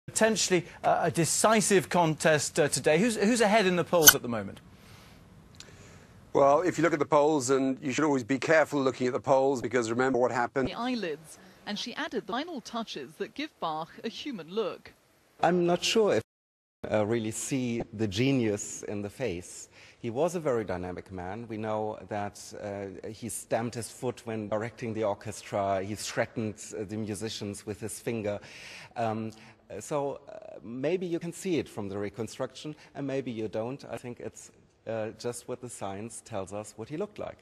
Potentially a decisive contest today. Who's ahead in the polls at the moment? Well, if you look at the polls, and you should always be careful looking at the polls, because remember what happened. The eyelids, and she added the final touches that give Bach a human look. I'm not sure if I really see the genius in the face. He was a very dynamic man. We know that he stamped his foot when directing the orchestra. He threatened the musicians with his finger. So maybe you can see it from the reconstruction, and maybe you don't. I think it's just what the science tells us what he looked like.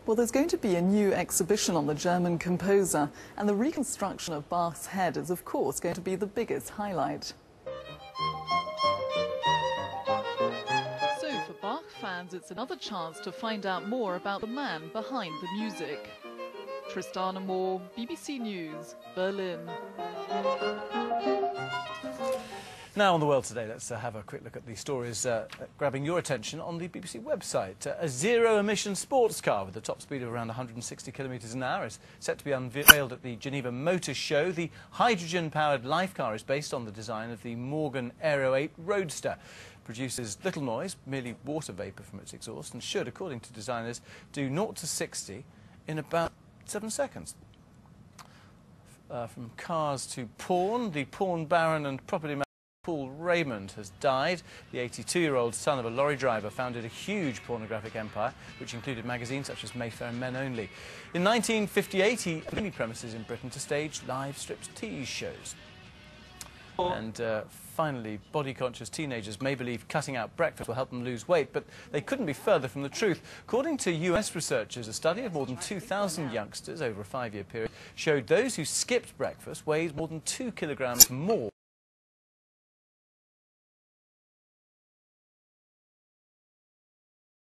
Well, there's going to be a new exhibition on the German composer, and the reconstruction of Bach's head is, of course, going to be the biggest highlight. So for Bach fans, it's another chance to find out more about the man behind the music. Tristana Moore, BBC News, Berlin. Now on the world today, let's have a quick look at the stories grabbing your attention on the BBC website. A zero-emission sports car with a top speed of around 160 kilometres an hour is set to be unveiled at the Geneva Motor Show. The hydrogen-powered life car is based on the design of the Morgan Aero 8 Roadster. Produces little noise, merely water vapour from its exhaust, and should, according to designers, do 0 to 60 in about 7 seconds. From cars to porn, the porn baron and property man Paul Raymond has died. The 82-year-old son of a lorry driver founded a huge pornographic empire, which included magazines such as Mayfair and Men Only. In 1958, he opened premises in Britain to stage live striptease shows. And finally, body-conscious teenagers may believe cutting out breakfast will help them lose weight, but they couldn't be further from the truth. According to US researchers, a study of more than 2,000 youngsters over a 5-year period showed those who skipped breakfast weighed more than 2 kilograms more